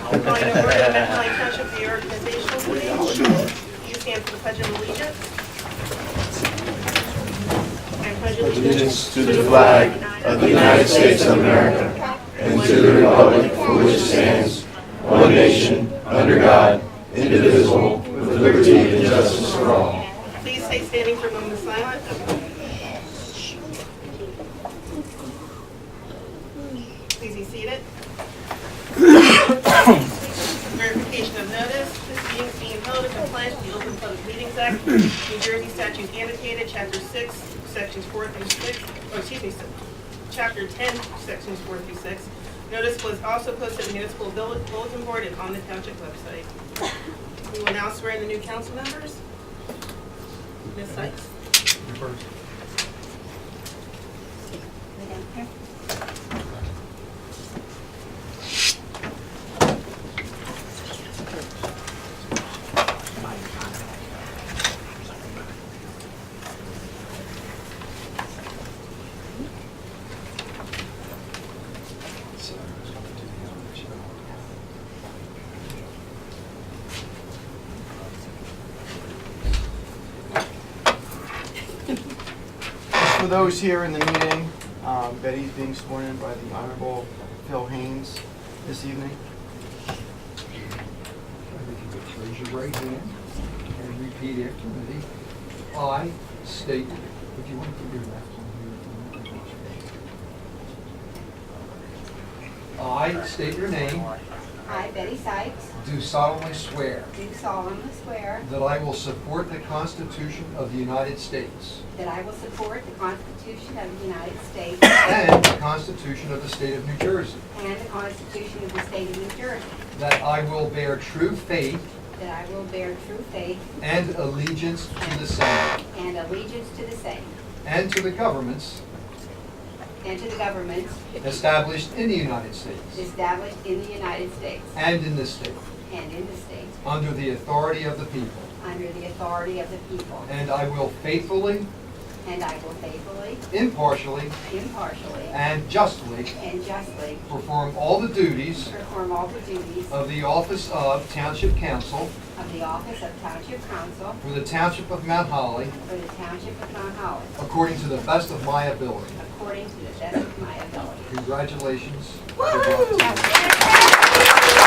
Calling to order the Metcalfe Township reorganizational meeting. Please stand for the Pledge of Allegiance. I pledge Allegiance to the flag of the United States of America and to the republic for which it stands, one nation, under God, indivisible, with liberty and justice for all. Please stay standing for a moment of silence. Please be seated. Verification of notice. This meeting is being held in compliance with the Open Public Meetings Act, New Jersey statutes annotated, Chapter 6, Sections 4 through 6, or excuse me, Chapter 10, Sections 4 through 6. Notice was also posted in the municipal bulletin board and on the township website. We will now swear in the new council members. Ms. Sykes. You first. For those here in the meeting, Betty's being sworn in by the Honorable Phil Haynes this evening. Raise your right hand and repeat after me. I state, if you want to put your left one here. I state your name, I, Betty Sykes, do solemnly swear do solemnly swear that I will support the Constitution of the United States that I will support the Constitution of the United States and the Constitution of the State of New Jersey, and the Constitution of the State of New Jersey, that I will bear true faith that I will bear true faith and allegiance to the same and allegiance to the same, and to the governments and to the governments established in the United States established in the United States and in this state, and in the state, under the authority of the people. under the authority of the people, And I will faithfully, and I will faithfully, impartially, impartially, and justly and justly perform all the duties perform all the duties of the office of Township Council of the office of Township Council for the Township of Mount Holly for the Township of Mount Holly, according to the best of my ability. according to the best of my ability. Congratulations. Good luck to you.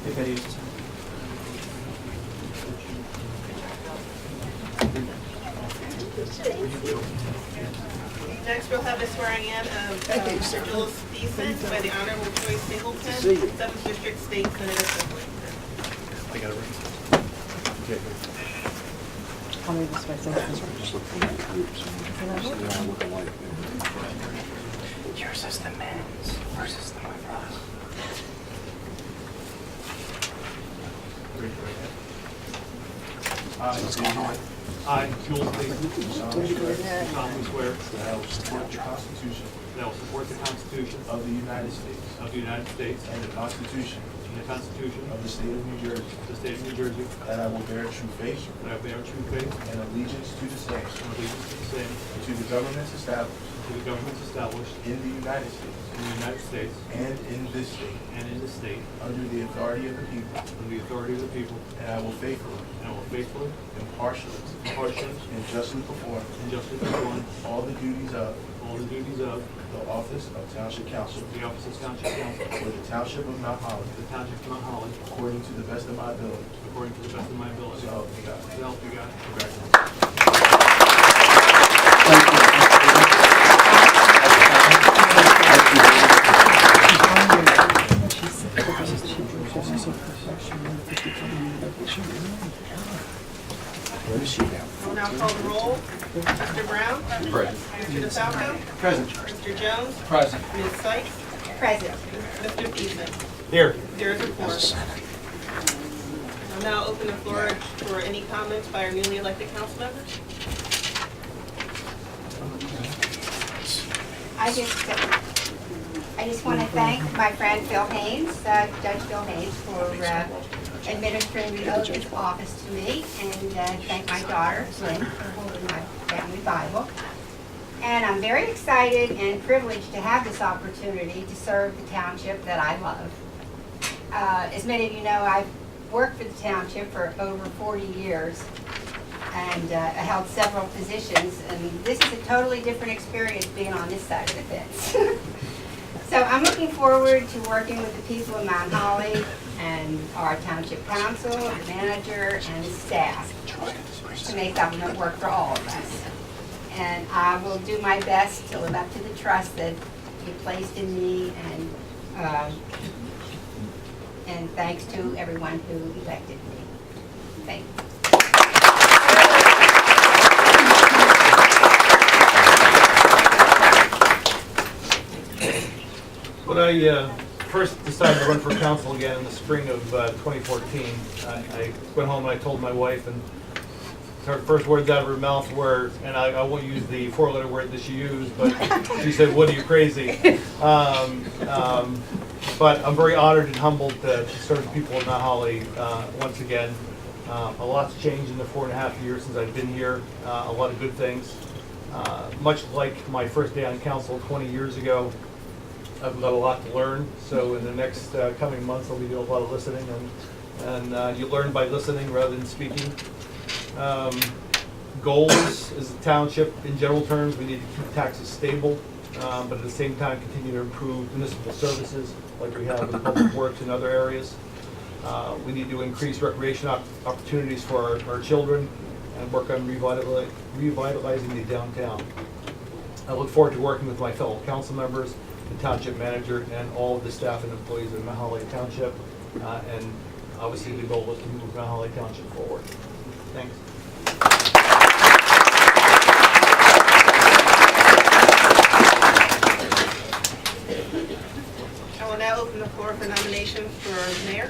Hey, Betty. Next, we'll have the swearing in of Mr. Jules Thiessen by the Honorable Troy Singleton, 7th District State Senate Assembly. I got it right. I'll move this way. Yours is the men's, yours is the my brother. What's going on? I, Jules Thiessen, solemnly swear That I will support the Constitution that I will support the Constitution of the United States of the United States and the Constitution and the Constitution of the State of New Jersey. of the State of New Jersey, That I will bear true faith that I bear true faith and allegiance to the same, and allegiance to the same, and to the governments established to the governments established in the United States in the United States and in this state, and in this state, under the authority of the people. under the authority of the people, And I will faithfully, and I will faithfully, impartially, impartially, and justly perform and justly perform all the duties of all the duties of the office of Township Council the office of Township Council for the Township of Mount Holly, for the Township of Mount Holly, according to the best of my ability. according to the best of my ability. So help me God. So help me God. Congratulations. Where is she now? We'll now call the roll. Mr. Brown? Present. Mr. DeFalco? Present. Mr. Jones? Present. Ms. Sykes? Present. Mr. Thiessen? Here. There's a report. I'll now open the floor for any comments by our newly elected council members. I just just want to thank my friend Phil Haynes, Judge Phil Haynes, for administering the oath of office to me, and thank my daughter, Lynn, for holding my family Bible. And I'm very excited and privileged to have this opportunity to serve the township that I love. As many of you know, I've worked for the township for over 40 years, and I held several positions, and this is a totally different experience being on this side of the fence. So I'm looking forward to working with the people of Mount Holly and our township council, the manager, and the staff to make government work for all of us. And I will do my best to live up to the trust that you placed in me, and thanks to everyone who elected me. Thank you. When I first decided to run for council again in the spring of 2014, I went home and I told my wife, and her first words out of her mouth were, and I won't use the four-letter word that she used, but she said, "What are you, crazy?" But I'm very honored and humbled to serve the people of Mount Holly once again. A lot's changed in the 4.5 years since I've been here, a lot of good things. Much like my first day on council 20 years ago, I've got a lot to learn, so in the next coming months I'll be doing a lot of listening, and you learn by listening rather than speaking. Goals as a township, in general terms, we need to keep taxes stable, but at the same time continue to improve municipal services like we have in public works and other areas. We need to increase recreation opportunities for our children and work on revitalizing the downtown. I look forward to working with my fellow council members, the township manager, and all of the staff and employees of Mount Holly Township. And obviously the goal is to move Mount Holly Township forward. Thanks. I will now open the floor for nomination for mayor.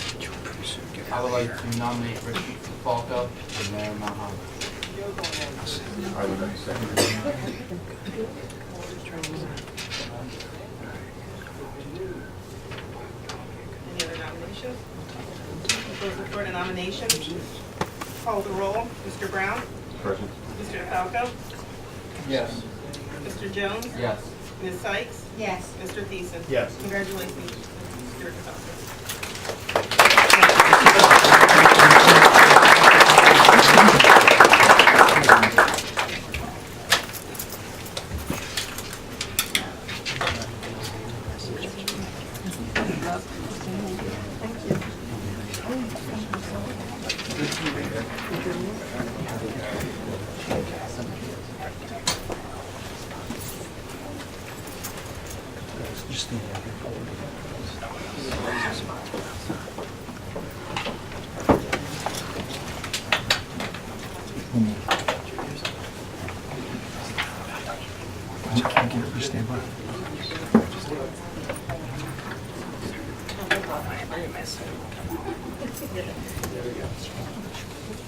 I would like to nominate Richard Falco for mayor of Mount Holly. Any other nominations? Close the floor to nominations. Call the roll. Mr. Brown? Present. Mr. DeFalco? Yes. Mr. Jones? Yes. Ms. Sykes? Yes. Mr. Thiessen? Yes. Congratulations, Mr. DeFalco.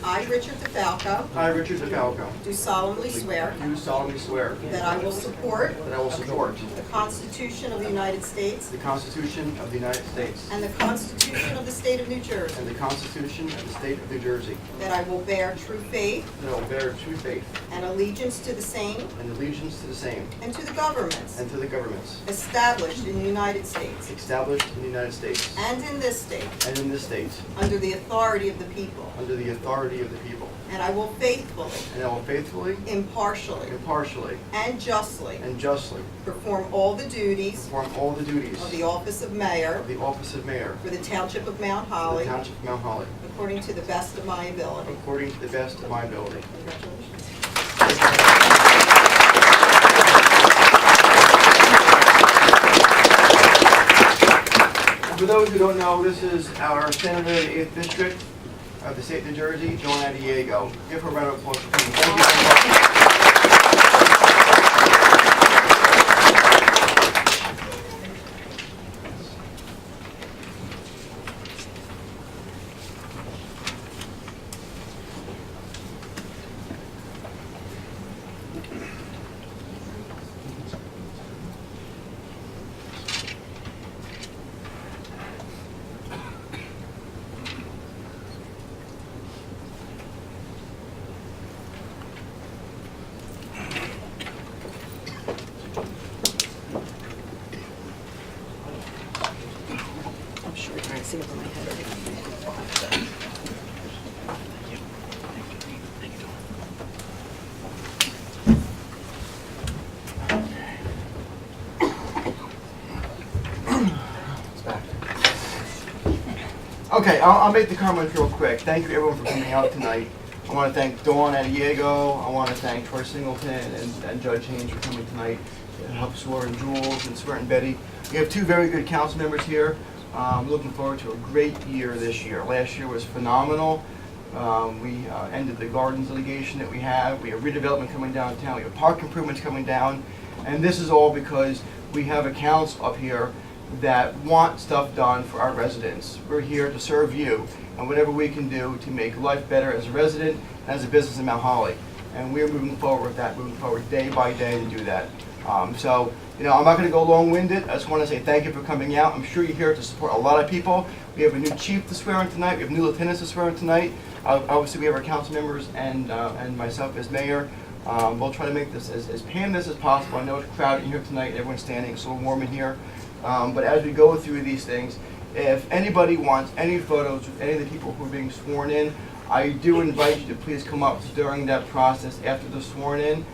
I, Richard DeFalco, I, Richard DeFalco, do solemnly swear do solemnly swear that I will support that I will support the Constitution of the United States the Constitution of the United States and the Constitution of the State of New Jersey, and the Constitution of the State of New Jersey, that I will bear true faith that I will bear true faith and allegiance to the same and allegiance to the same and to the governments and to the governments established in the United States established in the United States and in this state and in this state under the authority of the people, under the authority of the people, and I will faithfully, and I will faithfully, impartially, impartially, and justly and justly perform all the duties perform all the duties of the office of mayor of the office of mayor for the Township of Mount of the Holly Township of Mount Holly, according to the best of my ability. according to the best of my ability. Congratulations. For those who don't know, this is our Senator of the 8th District of the State of New Jersey, Joanna Diego. Give her a round of applause. Thank you very much. Okay, I'll make the comments real quick. Thank you everyone for coming out tonight. I want to thank Dawn Adiego. I want to thank Troy Singleton and Judge Haynes for coming tonight to help swear in Jules and swear in Betty. We have two very good council members here. Looking forward to a great year this year. Last year was phenomenal. We ended the gardens litigation that we have. We have redevelopment coming downtown. We have park improvements coming down. And this is all because we have a council up here that want stuff done for our residents. We're here to serve you and whatever we can do to make life better as a resident and as a business in Mount Holly. And we're moving forward with that, moving forward day by day to do that. So, I'm not going to go long-winded. I just want to say thank you for coming out. I'm sure you're here to support a lot of people. We have a new chief to swear in tonight. We have new lieutenants to swear in tonight. Obviously, we have our council members and myself as mayor. We'll try to make this as painless as possible. I know it's crowded in here tonight. Everyone's standing. It's a little warm in here. But as we go through these things, if anybody wants any photos with any of the people who are being sworn in, I do invite you to please come up during that process after the sworn in.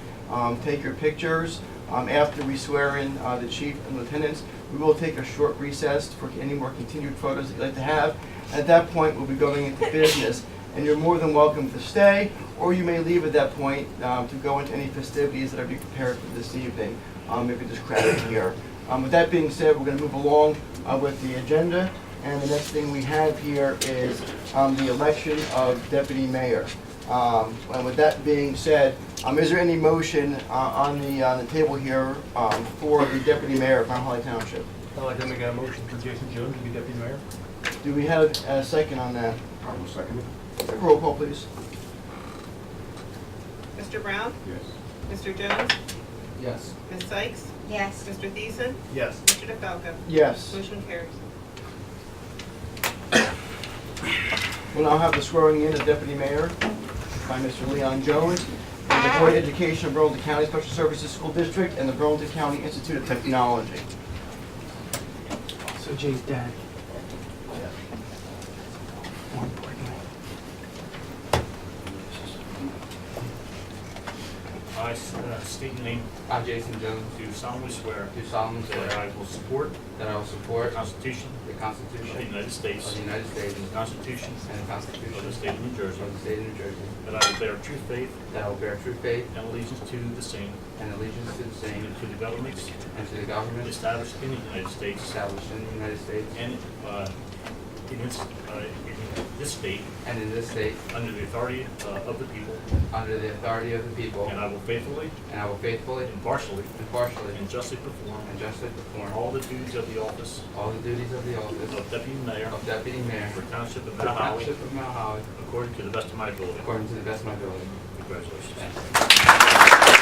Take your pictures. After we swear in the chief and lieutenants, we will take a short recess for any more continued photos that you'd like to have. At that point, we'll be going into business, and you're more than welcome to stay, or you may leave at that point to go into any festivities that are being prepared for this evening. Maybe just crowded here. With that being said, we're going to move along with the agenda, and the next thing we have here is the election of deputy mayor. And with that being said, is there any motion on the table here for the deputy mayor of Mount Holly Township? I'd like to make a motion for Jason Jones to be deputy mayor. Do we have a second on that? I will second it. Roll call, please. Mr. Brown? Yes. Mr. Jones? Yes. Ms. Sykes? Yes. Mr. Thiessen? Yes. Mr. DeFalco? Yes. Motion carries. We'll now have the swearing in of deputy mayor by Mr. Leon Jones of the Board of Education of Burlington County Special Services School District and the Burlington County Institute of Technology. So Jay's dad. I state your name. I, Jason Jones, Do solemnly swear do solemnly swear that I will support that I will support the Constitution the of Constitution the United States of the United States and the Constitution and the Constitution of the State of New Jersey, of the State of New Jersey, that I will bear true faith that I will bear true faith and allegiance to the same and allegiance to the same and to the governments and to the government established in the United States established in the United States and in this state and in this state under the authority of the people, under the authority of the people, and I will faithfully, impartially, and justly perform perform all the duties of the office all the duties of the office of Deputy Mayor of Deputy Mayor for Township of for Mount Holly Township of Mount Holly according to the best of my ability. according to the best of my ability. Congratulations. Thank you.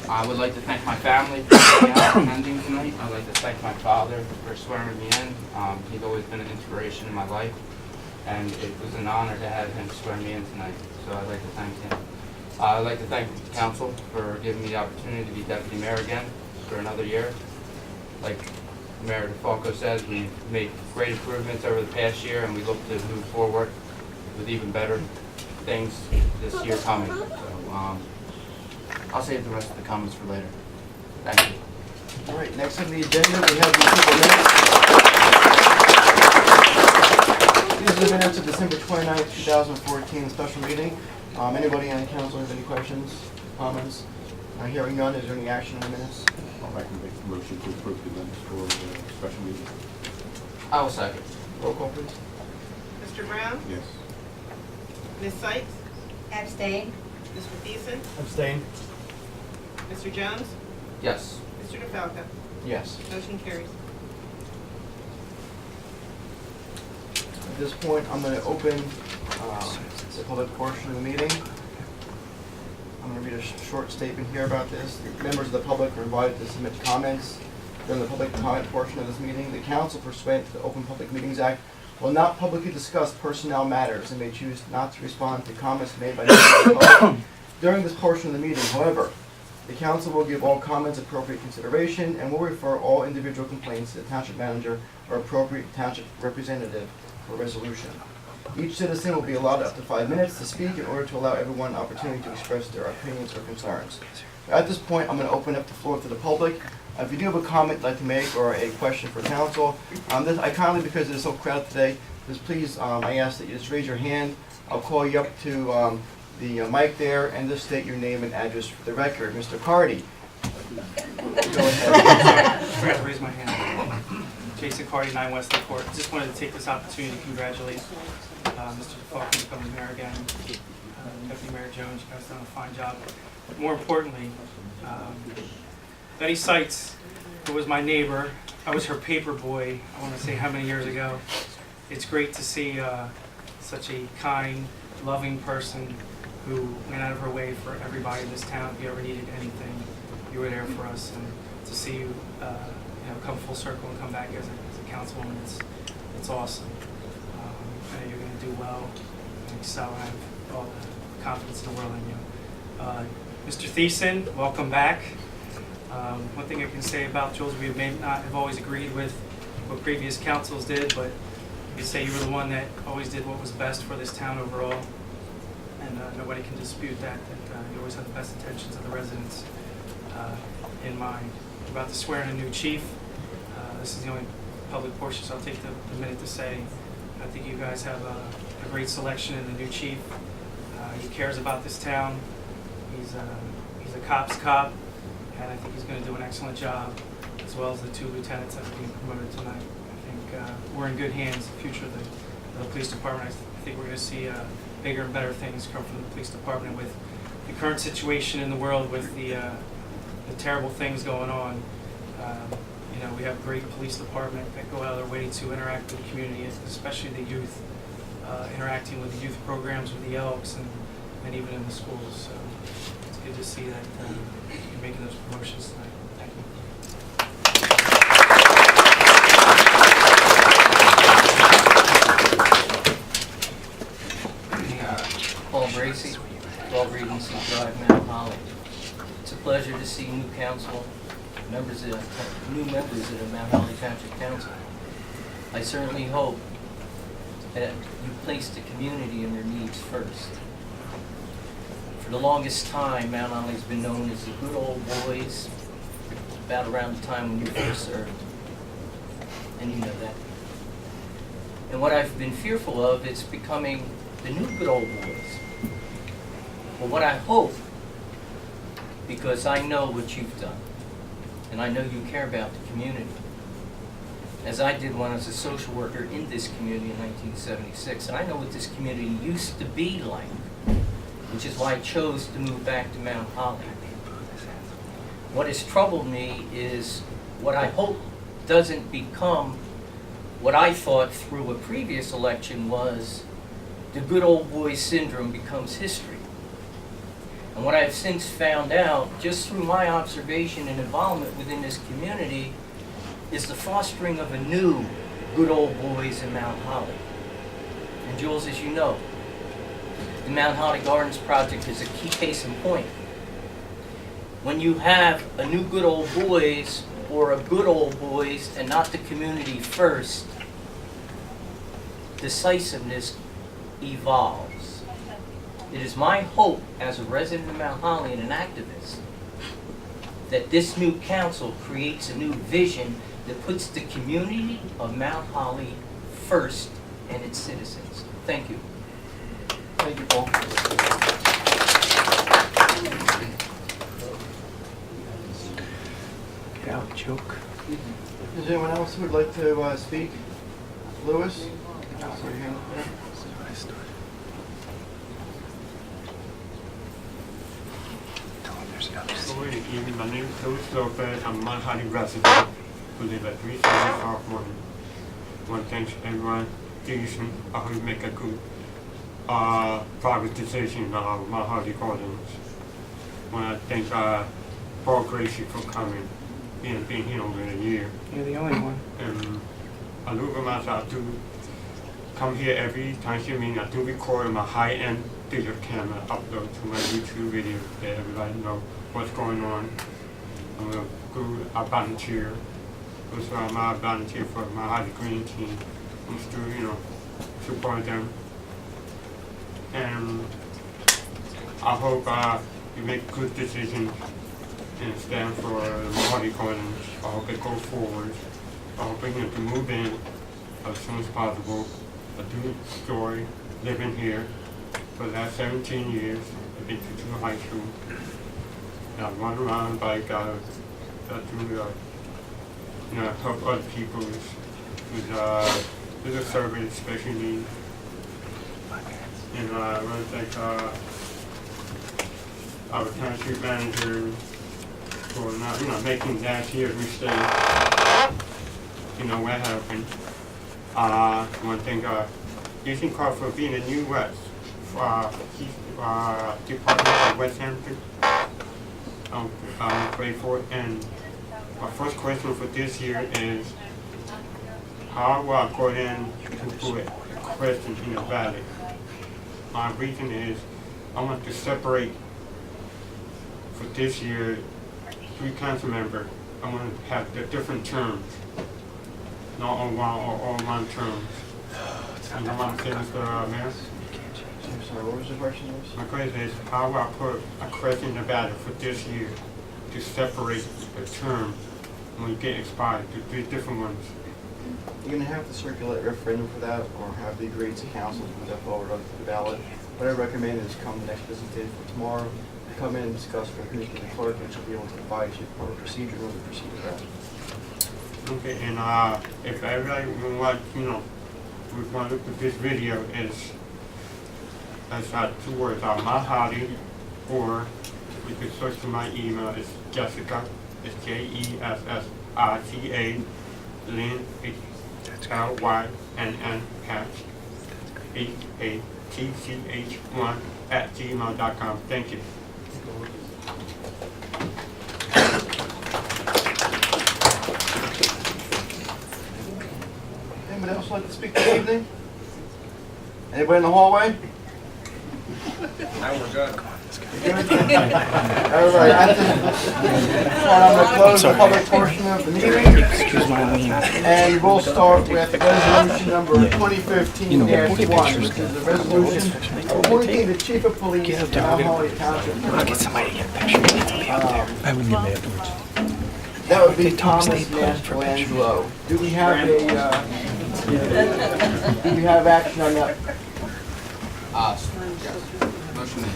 I would like to thank my family for attending tonight. I'd like to thank my father for swearing me in. He's always been an inspiration in my life, and it was an honor to have him swear me in tonight, so I'd like to thank him. I'd like to thank the council for giving me the opportunity to be deputy mayor again for another year. Like Mayor DeFalco says, we've made great improvements over the past year, and we look to move forward with even better things this year coming. So, I'll save the rest of the comments for later. Thank you. All right, next on the agenda, we have the approval minutes. These are the minutes of December 29th, 2014, special meeting. Anybody on the council have any questions, comments? Hearing none, is there any action on the minutes? I'd like to make a motion to approve the minutes for the special meeting. I will second. Roll call, please. Mr. Brown? Yes. Ms. Sykes? Abstain? Mr. Thiessen? Abstain. Mr. Jones? Yes. Mr. DeFalco? Yes. Motion carries. At this point, I'm going to open the public portion of the meeting. I'm going to read a short statement here about this. The members of the public are invited to submit comments during the public comment portion of this meeting. The council, pursuant to the Open Public Meetings Act, will not publicly discuss personnel matters and may choose not to respond to comments made by members of the public during this portion of the meeting. However, the council will give all comments appropriate consideration and will refer all individual complaints to the township manager or appropriate township representative for resolution. Each citizen will be allowed up to 5 minutes to speak in order to allow everyone an opportunity to express their opinions or concerns. At this point, I'm going to open up the floor to the public. If you do have a comment you'd like to make or a question for council, I kindly, because it is so crowded today, just please, I ask that you just raise your hand. I'll call you up to the mic there and just state your name and address for the record. Mr. Cardy. Go ahead. I forgot to raise my hand. Jason Cardy, 9 West Court. Just wanted to take this opportunity to congratulate Mr. Falcon becoming mayor again. Deputy Mayor Jones, you guys done a fine job. But more importantly, Betty Seitz, who was my neighbor, I was her paper boy, I want to say how many years ago. It's great to see such a kind, loving person who went out of her way for everybody in this town. If you ever needed anything, you were there for us. And to see you, come full circle and come back as a councilwoman, it's awesome. I know you're going to do well and excel. I have all the confidence in the world in you. Mr. Thiessen, welcome back. One thing I can say about Jules, we may not have always agreed with what previous councils did, but you could say you were the one that always did what was best for this town overall. And nobody can dispute that you always had the best intentions of the residents in mind. We're about to swear in a new chief. This is the only public portion, so I'll take the minute to say I think you guys have a great selection in the new chief. He cares about this town. He's a cop's cop, and I think he's going to do an excellent job, as well as the 2 lieutenants that are being promoted tonight. I think we're in good hands. The future of the police department, I think we're going to see bigger and better things come from the police department with the current situation in the world, with the terrible things going on. We have a great police department that go out of their way to interact with the community, especially the youth, interacting with the youth programs with the Elks and even in the schools. So it's good to see that you're making those promotions tonight. Thank you. Paul Bracy, 12 Regency Drive, Mount Holly. It's a pleasure to see new council, new members of the Mount Holly Township Council. I certainly hope that you place the community and their needs first. For the longest time, Mount Holly's been known as the good old boys, about around the time when you first served, and you know that. And what I've been fearful of is becoming the new good old boys. But what I hope, because I know what you've done, and I know you care about the community, as I did when I was a social worker in this community in 1976, and I know what this community used to be like, which is why I chose to move back to Mount Holly. What has troubled me is what I hope doesn't become what I thought through a previous election was the good old boy syndrome becomes history. And what I have since found out, just through my observation and involvement within this community, is the fostering of a new good old boys in Mount Holly. And Jules, as you know, the Mount Holly Gardens project is a key case in point. When you have a new good old boys or a good old boys and not the community first, decisiveness evolves. It is my hope as a resident of Mount Holly and an activist that this new council creates a new vision that puts the community of Mount Holly first and its citizens. Thank you. Thank you, Paul. Get out, joke. Is there anyone else who would like to speak? Lewis? I saw your hand up there. Good evening. My name is Louis Lopez. I'm a Mount Holly resident who live at 375 one thanks everyone. Decent. I hope you make a good private decision with Mount Holly Gardens. I want to thank Paul Gracie for coming. been here over a year. You're the only one. And I look at myself to come here every township meeting. I do record on my high-end digital camera, upload to my YouTube video that everybody know what's going on. I'm a good volunteer. Also, I'm a volunteer for my High Green team. I'm still, support them. And I hope you make good decisions and stand for Mahoney Gardens. I hope it goes forward. I hope we get to move in as soon as possible. I do enjoy living here for the last 17 years. I've been to 2 high school. And I run around bike. I do help other people with a service, especially needs. And I want to thank our township manager for not making last year's mistake. What happened. I want to thank Ethan Carr for being a new West Department of West Hampton. I'm grateful. And my first question for this year is, how will I go in to put a question in the ballot? My reason is I want to separate for this year 3 council members. I want to have the different terms, not all one terms. You know what I'm saying, Mr. Mayor? I'm sorry, what was the question? My question is, how will I put a question in the ballot for this year to separate the term when you get expired to 3 different ones? You're going to have to circulate a referendum for that, or have the agreed council move that forward onto the ballot. What I recommend is come the next business day for tomorrow, come in and discuss with the clerk, and she'll be able to advise you for a procedure when we proceed with that. Okay, and if everybody we want to look at this video is as 2 words, Mahali, or you can search for my email. It's Jessica. It's Jessita, Lynn, Lynn, Patch, HATCH1 @gmail.com. Thank you. Anybody else like to speak this evening? Anybody in the hallway? Now we're good. All right, at this point, I'm going to close the public portion of the meeting. And we'll start with resolution number 2015-1, which is the resolution appointing the chief of police of Mount Holly Township. I'll get somebody to get a picture. I would get it afterwards. That would be Thomas Michelangelo. Do we have action on that? Motion made.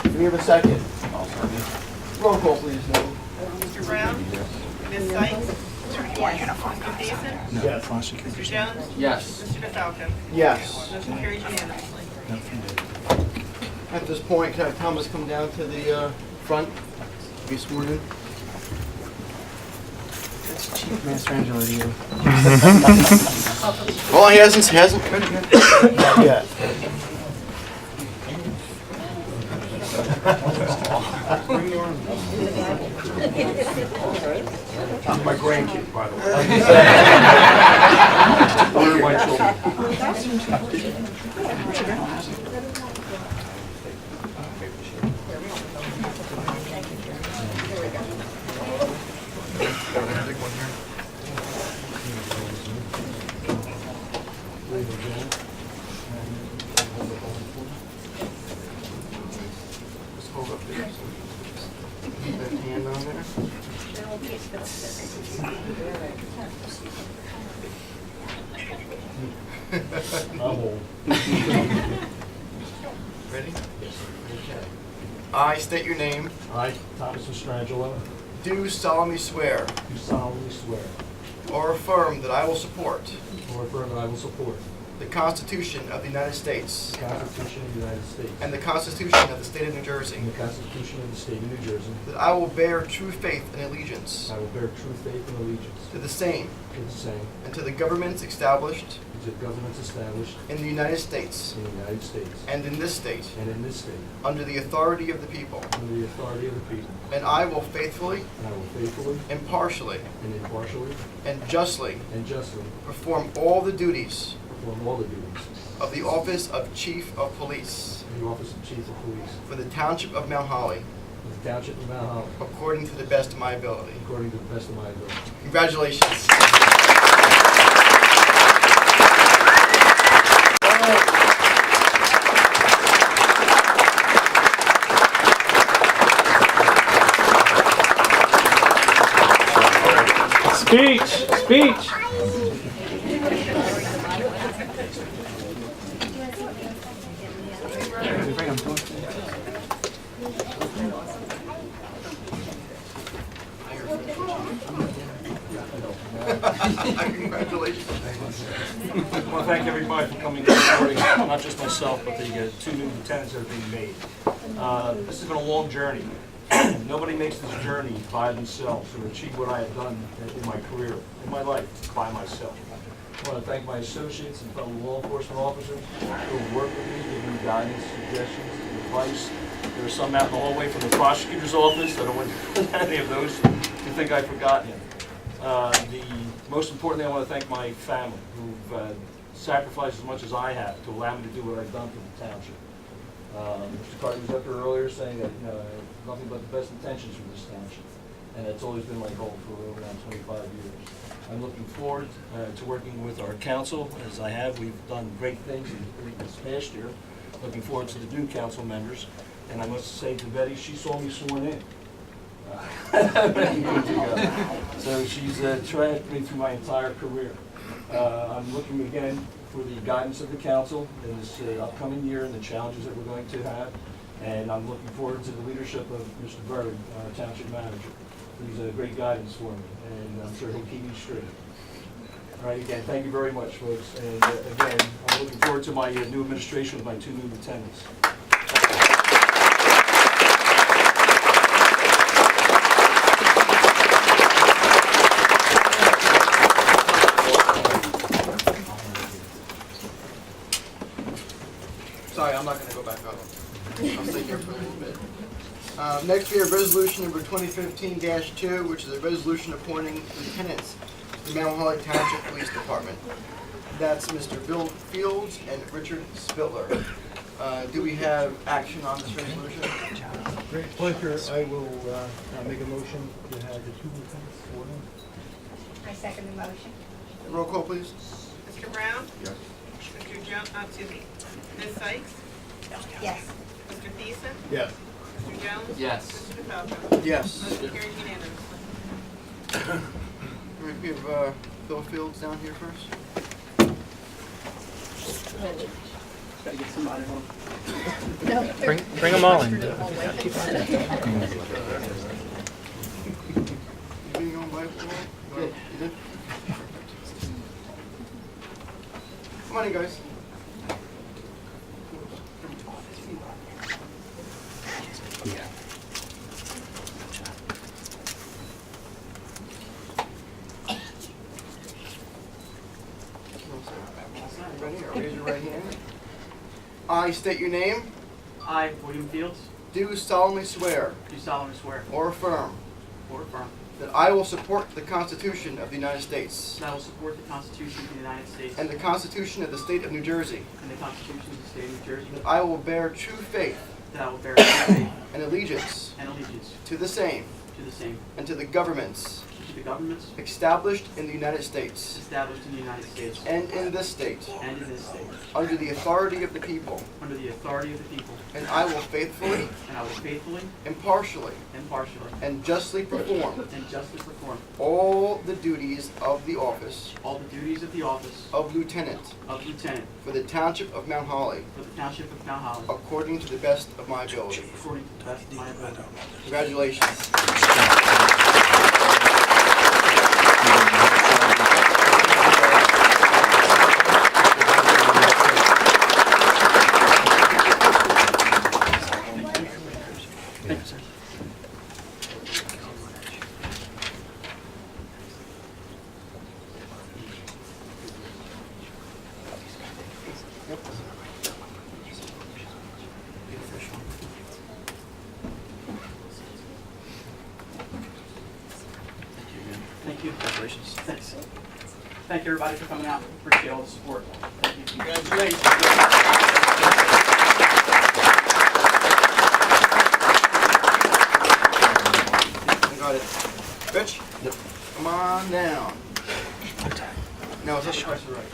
Do we have a second? Roll call, please, Noel. Mr. Brown? Ms. Sykes? Mr. Beeson? No, Mr. Jones? Yes. Mr. DeFalco? Yes. Motion carries unanimously. At this point, can I have Thomas come down to the front, be sworn in? That's Chief Mastrangelo to you. Well, he hasn't yet. My grandkid, by the way. They're my children. Just hold up there. Put that hand on there. Ready? Okay. I state your name. I, Thomas Mastrangelo, Do solemnly swear do solemnly swear or affirm that I will support or affirm that I will support the Constitution of the United States the Constitution of the United States and the Constitution of the State of New Jersey, and the Constitution of the State of New Jersey. that I will bear true faith and allegiance I will bear true faith and allegiance to the same to the same, and to the governments established and to the governments established in the United States in the United States and in this state, and in this state, under the authority of the people, under the authority of the people. and I will faithfully, And I will faithfully impartially, and impartially and justly and justly perform all the duties perform all the duties of the office of Chief of Police of the Office of Chief of Police for the Township of Mount Holly, of the Township of Mount Holly, according to the best of my ability. according to the best of my ability. Congratulations. Speech. Congratulations. I want to thank everybody for coming and supporting, not just myself, but the two new lieutenants that are being made. This has been a long journey. Nobody makes this journey by themselves or achieve what I have done in my career, in my life, by myself. I want to thank my associates and fellow law enforcement officers who have worked with me, given me guidance, suggestions, advice. There are some out in the hallway from the prosecutor's office. I don't want any of those to think I've forgotten you. Most importantly, I want to thank my family who've sacrificed as much as I have to allow me to do what I've done for the township. Mr. Carter was up here earlier saying that I have nothing but the best intentions for this township, and that's always been my goal for around 25 years. I'm looking forward to working with our council, as I have. We've done great things in this past year. Looking forward to the new council members, and I must say to Betty, she saw me sworn in. Many years ago. So she's tracked me through my entire career. I'm looking again for the guidance of the council in this upcoming year and the challenges that we're going to have. And I'm looking forward to the leadership of Mr. Bird, our township manager. He's great guidance for me, and I'm sure he'll keep me straight. All right, again, thank you very much, folks. And again, I'm looking forward to my new administration with my two new lieutenants. Sorry, I'm not going to go back up. I'll stay here for a little bit. Next, we have resolution number 2015-2, which is a resolution appointing lieutenants to the Mount Holly Township Police Department. That's Mr. Bill Fields and Richard Spiller. Do we have action on this resolution? Great pleasure. I will make a motion to have the two lieutenants sworn in. I second the motion. Roll call, please. Mr. Brown? Yes. Mr. Jones, excuse me, Ms. Sykes? Yes. Mr. Thiessen? Yes. Mr. Jones? Yes. Mr. DeFalco? Yes. Motion carries unanimously. All right, we have Bill Fields down here first. Bring them all in. You being on by for a while? You did? Come on in, guys. Ready? Raise your right hand. I state your name. I, William Fields, Do solemnly swear do solemnly swear or affirm or affirm that I will support the Constitution of the United States that I will support the Constitution of the United States and the Constitution of the State of New Jersey, and the Constitution of the State of New Jersey, that I will bear true faith that I will bear true faith and allegiance and allegiance to the same to the same, and to the governments to the governments established in the United States established in the United States and in this state, and in this state, under the authority of the people, under the authority of the people, and I will faithfully, and I will faithfully, impartially, impartially, and justly perform and justly perform all the duties of the office all the duties of the office of lieutenant of lieutenant for the Township of Mount Holly, for the Township of Mount Holly, according to the best of my ability. according to the best of my ability. Congratulations. Congratulations. Thanks. Thank you, everybody, for coming out. Appreciate all the support. Thank you. Congratulations. Got it. Rich? Yep. Come on down. No, it's not the price is right.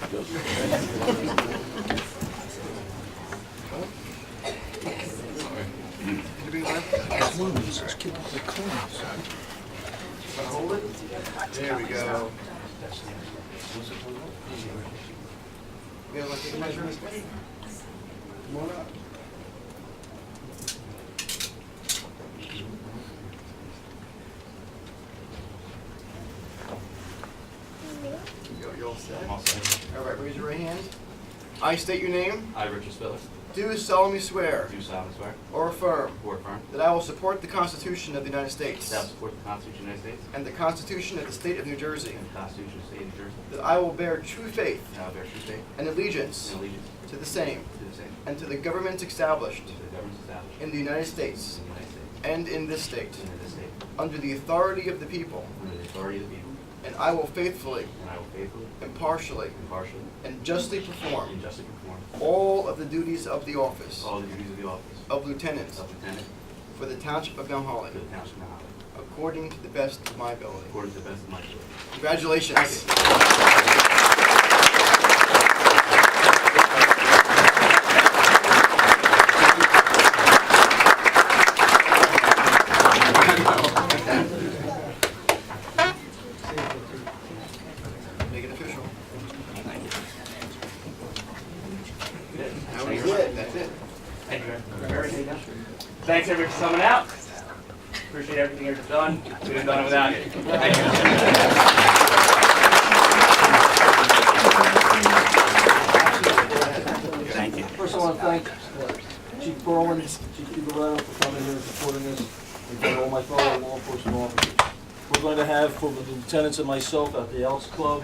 Can you bring it back? Let's keep it clean. Hold it. There we go. You guys want to take a measurement? Come on up. You're all set? All right, raise your right hand. I state your name. I, Richard Spiller, Do solemnly swear do solemnly swear or affirm or affirm that I will support the Constitution of the United States that I will support the Constitution of the United States and the Constitution of the State of New Jersey, and the Constitution of the State of New Jersey, that I will bear true faith and I will bear true faith and allegiance and allegiance to the same to the same, and to the governments established to the governments established in the United States in the United States and in this state, and in this state, under the authority of the people, under the authority of the people, and I will faithfully, and I will faithfully, impartially, impartially, and justly and perform justly perform all of the duties of the office all the duties of the office of lieutenant of lieutenant for the Township of Mount Holly, for the Township of Mount Holly, according to the best of my ability. according to the best of my ability. Congratulations. Make it official. That was it. That's it. Thank you very much. Thanks, everybody, for coming out. Appreciate everything you've done. We would have done it without you. Thank you. First, I want to thank Chief Berlin, Chief Figueroa for coming here and supporting this, and to all my fellow law enforcement officers. We're going to have, for the lieutenants and myself, at the Elks Club,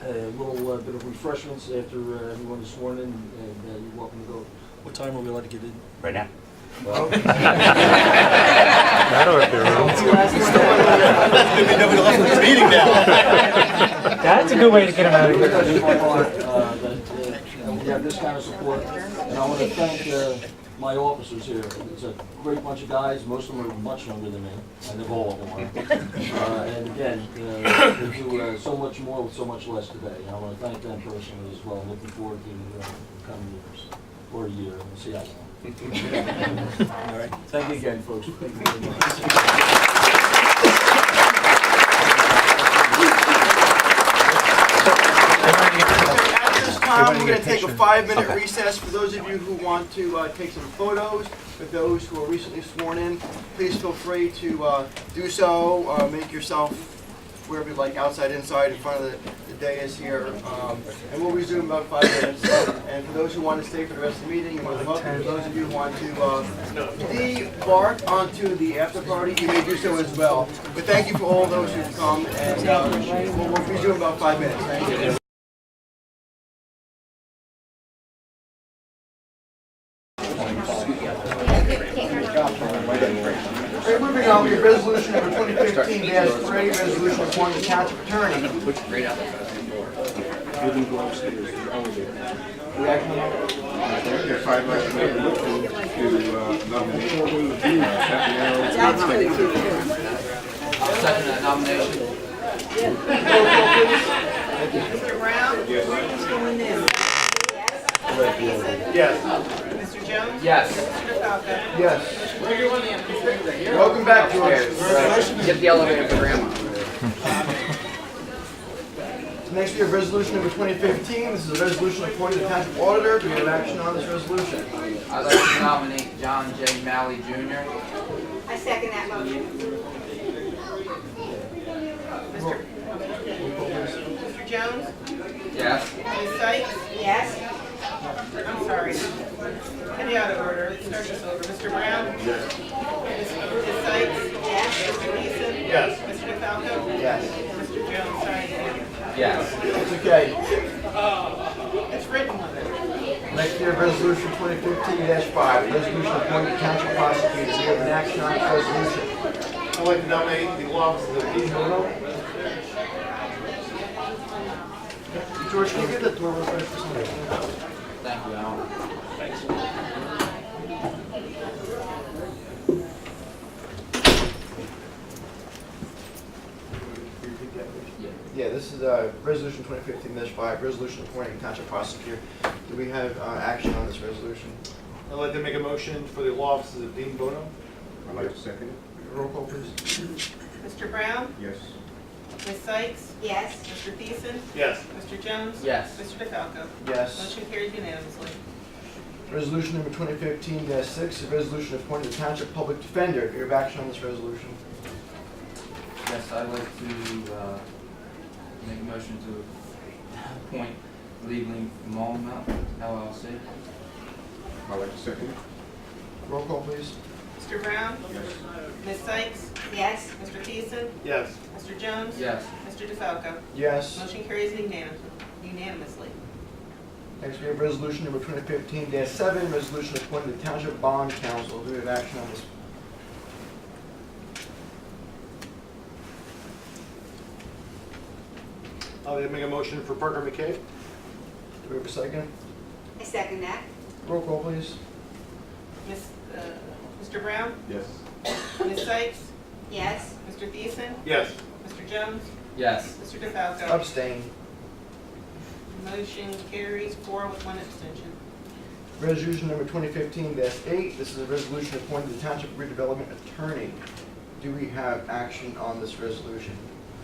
a little bit of refreshments after everyone is sworn in, and you're welcome to go. What time are we allowed to get in? Right now. Well, That's a good way to get him out of here. We have this kind of support, and I want to thank my officers here. It's a great bunch of guys. Most of them are much younger than me, and they've all of them are. And again, they do so much more with so much less today. And I want to thank them personally as well. Looking forward to the coming years, or a year. We'll see how long. All right. Thank you again, folks. Thank you very much. We're going to take a 5-minute recess. For those of you who want to take some photos with those who are recently sworn in, please feel free to do so. Make yourself wherever you like, outside, inside, in front of the dais here. And we'll resume about 5 minutes. And for those who want to stay for the rest of the meeting, you're more than welcome. For those of you who want to debark onto the after party, you may do so as well. But thank you for all those who've come, and we'll resume about 5 minutes. Thank you. Okay, moving on, we have resolution number 2015-3, resolution appointing the township attorney. If I'd like to make a motion to nominate That's really cute. I'll second that nomination. Mr. Brown? Yes. Who's going in? Yes. Mr. Jones? Yes. Mr. Falco? Yes. Welcome back, George. Get the elevator for Grandma. Next, we have resolution number 2015. This is a resolution appointing the township auditor. Do we have action on this resolution? I'd like to nominate John J. Malley Jr. I second that motion. Mr. Jones? Yes. Ms. Sykes? Yes? I'm sorry. Any out of order? Let's start this over. Mr. Brown? Yes. Ms. Sykes? Yes? Mr. Neeson? Yes. Mr. Falco? Yes. Mr. Jones, sorry. Yes. It's okay. It's written on it. Next, we have resolution 2015-5, resolution appointing township prosecutor. Do we have an action on this resolution? I'd like to nominate the law office of Dean Bruno. George, can you get the door real quick for somebody? Thank you, Alan. Yeah, this is Resolution 2015-5, resolution appointing township prosecutor. Do we have action on this resolution? I'd like to make a motion for the law offices of Dean Bono. I'd like to second it. Roll call, please. Mr. Brown? Yes. Ms. Sykes? Yes. Mr. Thiessen? Yes. Mr. Jones? Yes. Mr. DeFalco? Yes. Motion carries unanimously. Resolution number 2015-6, a resolution appointing the township public defender. Do we have action on this resolution? Yes, I'd like to make a motion to appoint Legally Malmelt LLC. I'd like to second it. Roll call, please. Mr. Brown? Yes. Ms. Sykes? Yes. Mr. Thiessen? Yes. Mr. Jones? Yes. Mr. DeFalco? Yes. Motion carries unanimously. Next, we have resolution number 2015-7, resolution appointing the township bond council. Do we have action on this? I'll make a motion for Parker McKay. Do we have a second? I second that. Roll call, please. Mr. Brown? Yes. Ms. Sykes? Yes. Mr. Thiessen? Yes. Mr. Jones? Yes. Mr. DeFalco? Abstain. Motion carries 4 with 1 abstention. Resolution number 2015-8, this is a resolution appointing the township redevelopment attorney. Do we have action on this resolution?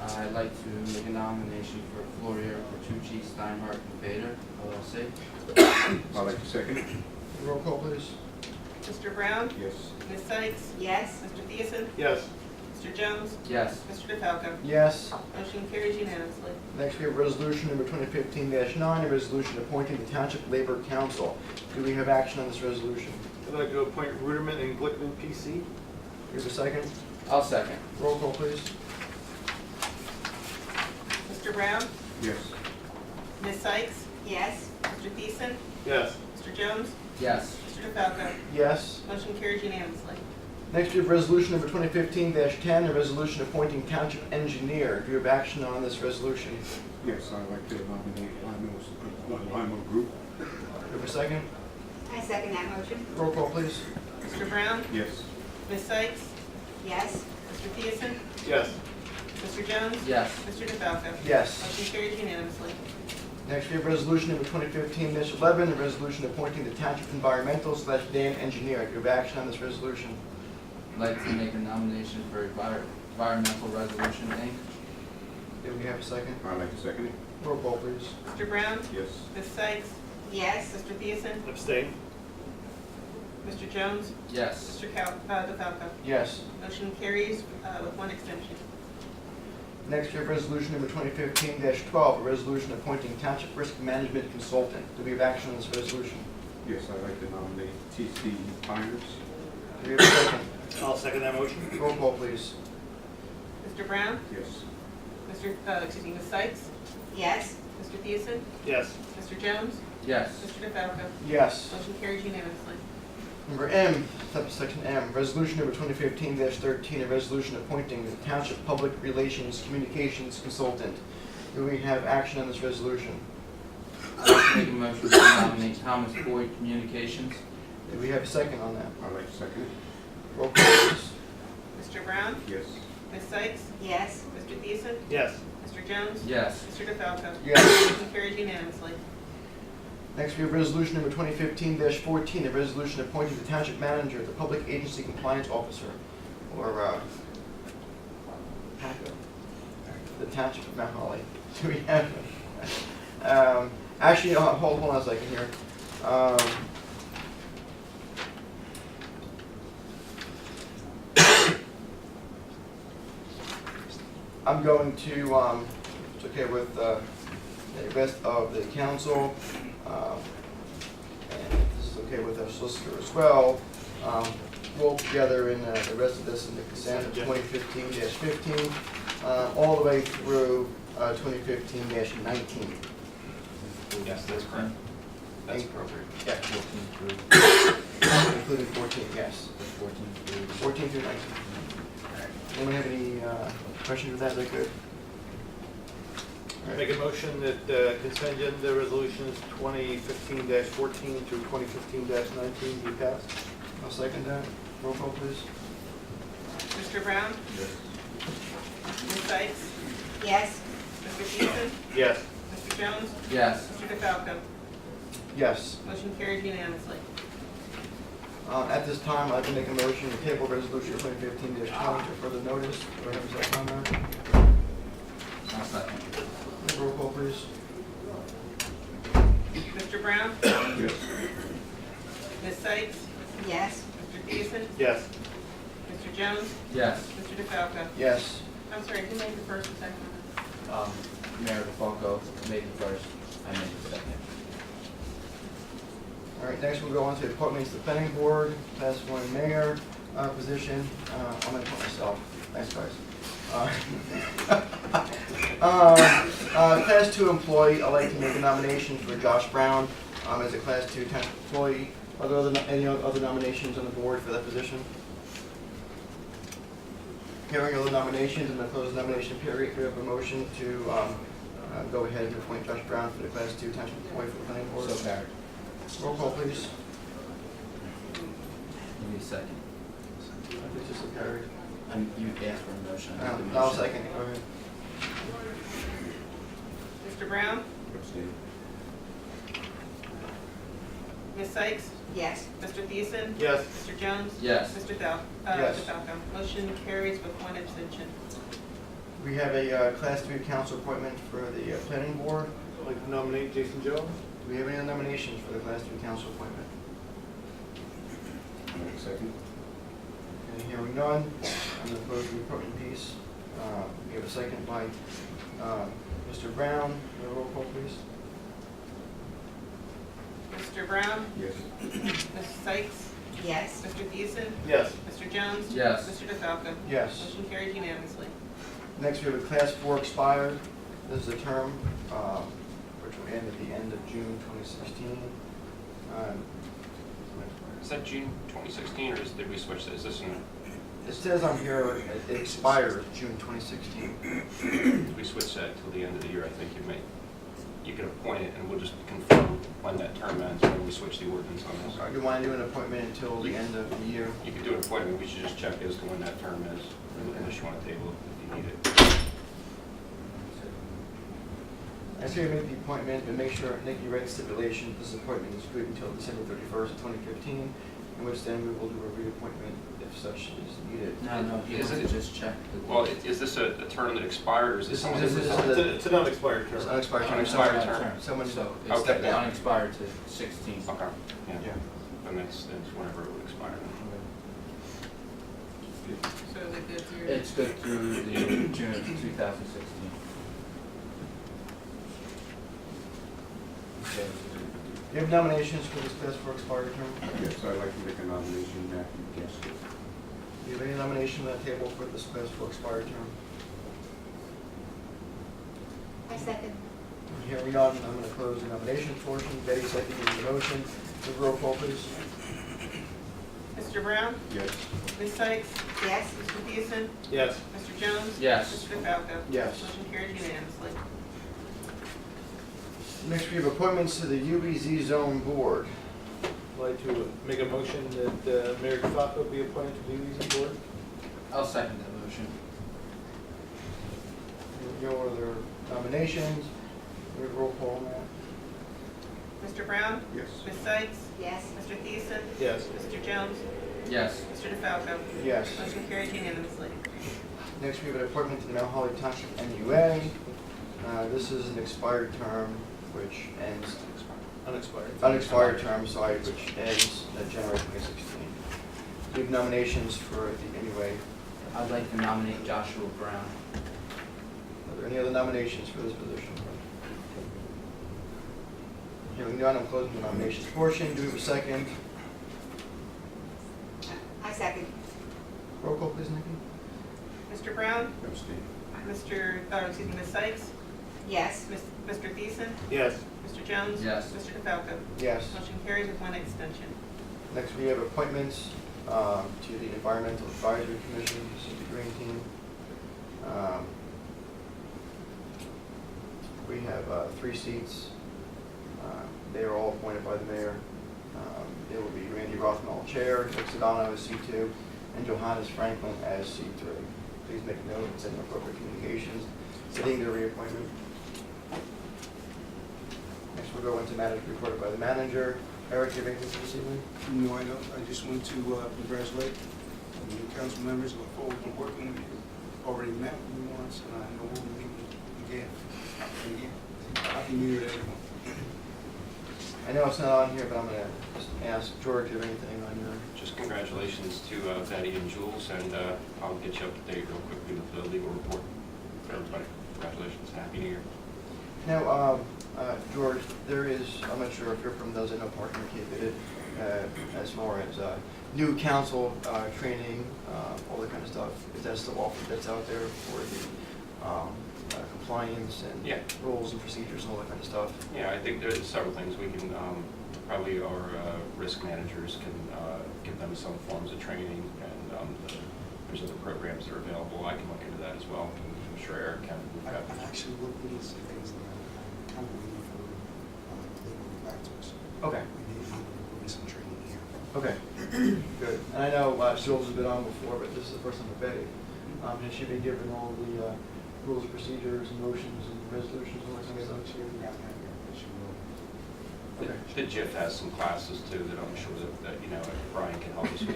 I'd like to make a nomination for Floria Bertucci Steinhardt and Vader LLC. I'd like to second it. Roll call, please. Mr. Brown? Yes. Ms. Sykes? Yes. Mr. Thiessen? Yes. Mr. Jones? Yes. Mr. DeFalco? Yes. Motion carries unanimously. Next, we have resolution number 2015-9, a resolution appointing the township labor council. Do we have action on this resolution? I'd like to appoint Ruderman and Glickman PC. Do we have a second? I'll second. Roll call, please. Mr. Brown? Yes. Ms. Sykes? Yes. Mr. Thiessen? Yes. Mr. Jones? Yes. Mr. DeFalco? Yes. Motion carries unanimously. Next, we have resolution number 2015-10, a resolution appointing township engineer. Do you have action on this resolution? Yes, I'd like to nominate Limo Group. Do we have a second? I second that motion. Roll call, please. Mr. Brown? Yes. Ms. Sykes? Yes. Mr. Thiessen? Yes. Mr. Jones? Yes. Mr. DeFalco? Yes. Motion carries unanimously. Next, we have resolution number 2015-11, a resolution appointing the township environmental/dam engineer. Do you have action on this resolution? I'd like to make a nomination for Environmental Resolution, Inc. Do we have a second? I'd like to second it. Roll call, please. Mr. Brown? Yes. Ms. Sykes? Yes. Mr. Thiessen? Abstain. Mr. Jones? Yes. Mr. DeFalco? Yes. Motion carries with 1 extension. Next, we have resolution number 2015-12, a resolution appointing township risk management consultant. Do we have action on this resolution? Yes, I'd like to nominate TC Pines. Do we have a second? I'll second that motion. Roll call, please. Mr. Brown? Yes. Ms. Sykes? Yes. Mr. Thiessen? Yes. Mr. Jones? Yes. Mr. DeFalco? Yes. Motion carries unanimously. Number M, subsection M, resolution number 2015-13, a resolution appointing the township public relations communications consultant. Do we have action on this resolution? I'd like to make a motion to nominate Thomas Boyd Communications. Do we have a second on that? I'd like to second it. Roll call, please. Mr. Brown? Yes. Ms. Sykes? Yes. Mr. Thiessen? Yes. Mr. Jones? Yes. Mr. DeFalco? Yes. Motion carries unanimously. Next, we have resolution number 2015-14, a resolution appointing the township manager, the public agency compliance officer, or PACO, the township of Mount Holly. Do we have? Actually, hold on a second here. I'm going to, it's okay with the rest of the council, and this is okay with our solicitor as well, roll together in the rest of this in the consent of 2015-15, all the way through 2015-19. Yes, that's correct. That's appropriate. Yeah. 14 through, Including 14, yes. 14 through. 14 through 19. Anyone have any questions with that? Is that good? Make a motion that consent agenda resolutions 2015-14 through 2015-19 be passed. I'll second that. Roll call, please. Mr. Brown? Yes. Ms. Sykes? Yes. Mr. Thiessen? Yes. Mr. Jones? Yes. Mr. DeFalco? Yes. Motion carries unanimously. At this time, I'd like to make a motion to table resolution 2015-20 to further notice. Do I have a second on that? I'll second. Roll call, please. Mr. Brown? Yes. Ms. Sykes? Yes. Mr. Thiessen? Yes. Mr. Jones? Yes. Mr. DeFalco? Yes. I'm sorry, who made the first and second? Mayor DeFalco made the first, I made the second. All right, next we'll go on to appointments to the planning board, class 1 mayor position. I'm going to put myself. Thanks, guys. Class 2 employee, I'd like to make a nomination for Josh Brown as a class 2 township employee. Are there any other nominations on the board for that position? Hearing other nominations, I'm going to close the nomination period. We have a motion to go ahead and appoint Josh Brown for the class 2 township employee for the planning board. So carried. Roll call, please. Give me a second. I think this is carried. You asked for a motion. I made the I'll motion. second. Go ahead. Mr. Brown? Abstain. Ms. Sykes? Yes. Mr. Thiessen? Yes. Mr. Jones? Yes. Mr. Yes. DeFalco? Motion carries with one abstention. We have a class 3 council appointment for the planning board. I'd like to nominate Jason Jones. Do we have any other nominations for the class 3 council appointment? Second. And hearing none, I'm going to close the appointment piece. We have a second by Mr. Brown. Roll call, please. Mr. Brown? Yes. Ms. Sykes? Yes. Mr. Thiessen? Yes. Mr. Jones? Yes. Mr. DeFalco? Yes. Motion carries unanimously. Next, we have a class 4 expired. This is a term which will end at the end of June 2016. Is that June 2016, or did we switch this? Is this It says on here it expires June 2016. we switch that till the end of the year? I think you can appoint it, and we'll just confirm when that term ends when we switch the ordinance on this. You want to do an appointment until the end of the year? You can do an appointment. We should just check as to when that term is, unless you want to table it if you need it. I say make the appointment, but make sure, Nikki, write stipulation, this appointment is good until December 31st of 2015, in which then we will do a reappointment if such is needed. No, you Is have it- to just check. Well, is this a term that expired, or is this someone? It's an unexpired It's term. unexpired term. Unexpired Someone- term. Someone, So it's Okay. stepped down, expired to 16. Okay, yeah. yeah. Then that's whenever it would expire. So is it good through? It's good through the June of 2016. Do you have nominations for this class 4 expired term? Yes, I'd like to make a nomination, Matthew Guest. Do you have any nomination on the table for this class 4 expired term? I second. Hearing none, I'm going to close the nomination portion. Betty seconded the motion. The roll call, please. Mr. Brown? Yes. Ms. Sykes? Yes. Mr. Thiessen? Yes. Mr. Jones? Yes. Mr. DeFalco? Yes. Motion carries unanimously. Next, we have appointments to the UBZ Zone Board. I'd like to make a motion that Mayor DeFalco be appointed to the UEZ board. I'll second that motion. Here we go, are there nominations? We have roll call on that. Mr. Brown? Yes. Ms. Sykes? Yes. Mr. Thiessen? Yes. Mr. Jones? Yes. Mr. DeFalco? Yes. Motion carries unanimously. Next, we have an appointment to the Mount Holly Township NUA. This is an expired term, which ends, unexpired term, sorry, which ends January 2016. We have nominations for the NUA. I'd like to nominate Joshua Brown. Are there any other nominations for this position? Hearing none, I'm closing the nominations portion. Do we have a second? I second. Roll call, please, Nikki. Mr. Brown? Abstain. Ms. Sykes? Yes. Mr. Thiessen? Yes. Mr. Jones? Yes. Mr. DeFalco? Yes. Motion carries with one extension. Next, we have appointments to the Environmental Advisory Commission. This is the green team. We have 3 seats. They are all appointed by the mayor. It will be Randy Rothmel, Chair, Rick Sedano as C2, and Johannes Franklin as C3. Please make a note and send appropriate communications stating their reappointment. Next, we'll go into matters reported by the manager. Eric, do you have anything for this evening? No, I don't. I just want to congratulate the new council members. Look forward to working with you. Already met with you once, and I know we'll meet again. Happy New Year to everyone. I know it's not on here, but I'm going to just ask George, do you have anything on your... Just congratulations to Betty and Jules, and I'll get you up to date real quickly with the legal report for everybody. Congratulations. Happy New Year. Now, George, there is, I'm not sure if you're from those that know Park and Cape, as far as new council training, all that kind of stuff. Is that still offered that's out there for the compliance and rules and procedures and all that kind of stuff? Yeah, I think there's several things we can, probably our risk managers can give them some forms of training, and there's other programs that are available. I can look into that as well. I'm sure Eric can. I've actually looked into some things that I'm kind of waiting for they will get back to us. Okay. We need some training here. Okay, good. And I know Jules has been on before, but this is the first time with Betty. Has she been given all the rules, procedures, and motions, and resolutions, and all that kind of stuff? The JIF has some classes too that I'm sure that you know, Brian can help us with.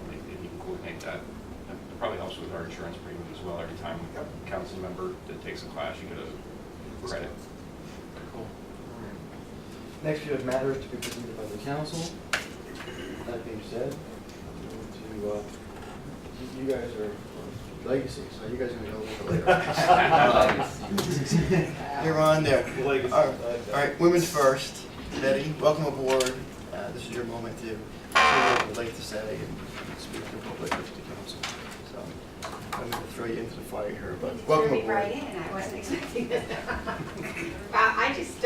Maybe he can coordinate that. It probably helps with our insurance premium as well. Every time a council member that takes a class, you get a credit. Cool. All right. Next, we have matters to be presented by the council. That being said, I'm going to, you guys are legacy, so you guys are going to go a little later. You're on there. All right, women first. Betty, welcome aboard. This is your moment to say what you'd like to say and speak to the public, to the council. So I'm going to throw you into the fire here, but welcome Threw me aboard. right in. I wasn't expecting this. I just,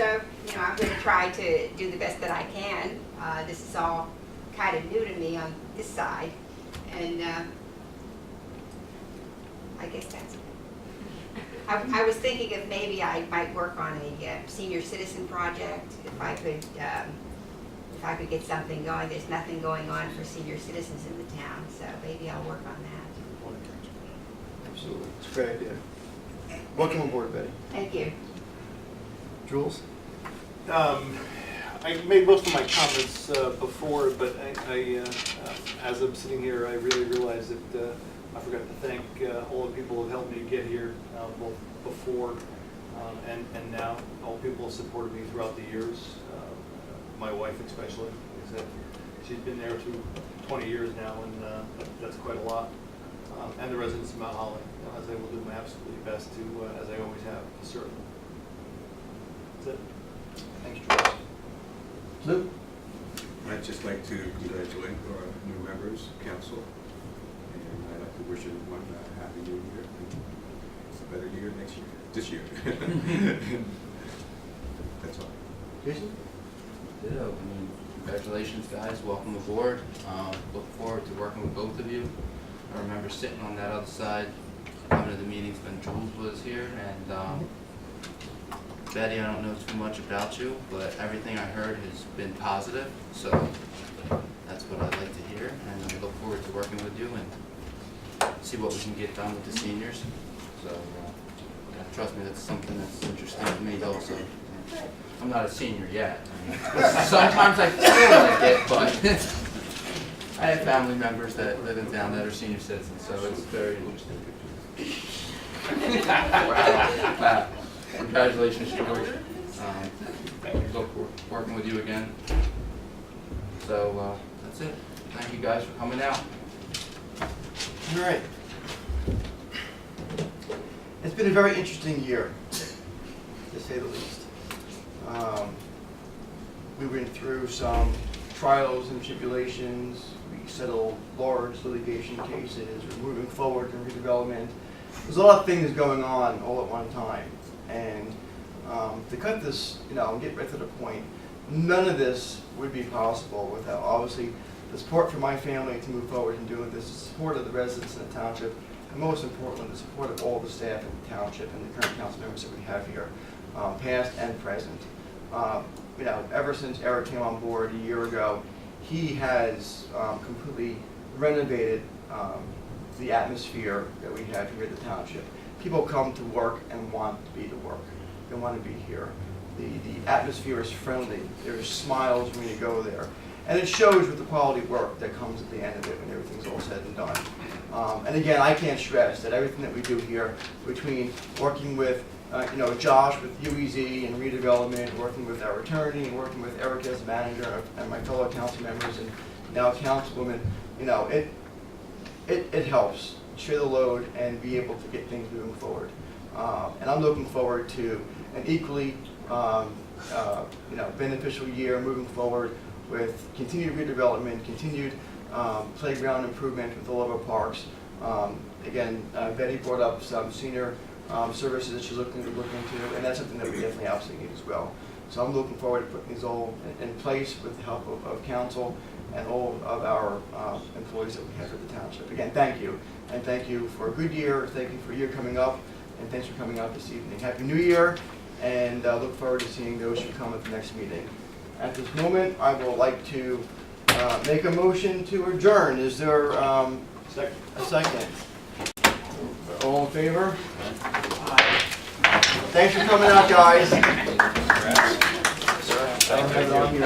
I'm going to try to do the best that I can. This is all kind of new to me on this side, and I guess that's it. I was thinking of maybe I might work on a senior citizen project if I could get something going. There's nothing going on for senior citizens in the town, so maybe I'll work on that. Absolutely. It's a great idea. Welcome aboard, Betty. Thank you. Jules? I made most of my comments before, but as I'm sitting here, I really realized that I forgot to thank all the people who helped me get here, both before and now. All the people who supported me throughout the years. My wife especially, because she's been there through 20 years now, and that's quite a lot. And the residents of Mount Holly, as I will do my absolutely best to, as I always have, to serve them. That's it. Thanks, George. Lou? I'd just like to congratulate our new members, council, and I'd like to wish everyone a happy new year and a better year this year. That's all. Jason? Ditto. Congratulations, guys. Welcome aboard. Look forward to working with both of you. I remember sitting on that other side, coming to the meetings when Jules was here, and Betty, I don't know too much about you, but everything I heard has been positive, so that's what I'd like to hear, and I look forward to working with you and see what we can get done with the seniors. So trust me, that's something that's interesting to me also. I'm not a senior yet. Sometimes I feel like it, but I have family members that live in town that are senior citizens, so it's very interesting. Wow. Congratulations, George. Look forward to working with you again. So that's it. Thank you guys for coming out. All right. It's been a very interesting year, to say the least. We went through some trials and tribulations. We settled large litigation cases. We're moving forward in redevelopment. There's a lot of things going on all at one time. And to cut this, and get right to the point, none of this would be possible without, obviously, the support from my family to move forward and doing this, the support of the residents in the township, and most importantly, the support of all the staff at the township and the current council members that we have here, past and present. You know, ever since Eric came on board a year ago, he has completely renovated the atmosphere that we have here at the township. People come to work and want to be to work. They want to be here. The atmosphere is friendly. There's smiles when you go there. And it shows with the quality work that comes at the end of it when everything's all said and done. And again, I can't stress that everything that we do here, between working with you know, Josh with UEZ and redevelopment, working with our attorney, and working with Eric as manager, and my fellow council members, and now councilwoman, you know, it helps share the load and be able to get things moving forward. And I'm looking forward to an equally you know, beneficial year moving forward with continued redevelopment, continued playground improvement with all of our parks. Again, Betty brought up some senior services that she's looking into, and that's something that we definitely absolutely need as well. So I'm looking forward to putting these all in place with the help of council and all of our employees that we have at the township. Again, thank you, and thank you for a good year. Thank you for a year coming up, and thanks for coming out this evening. Happy New Year, and look forward to seeing those who come at the next meeting. At this moment, I would like to make a motion to adjourn. Is there a second? All in favor? Thanks for coming out, guys. I don't have it on here.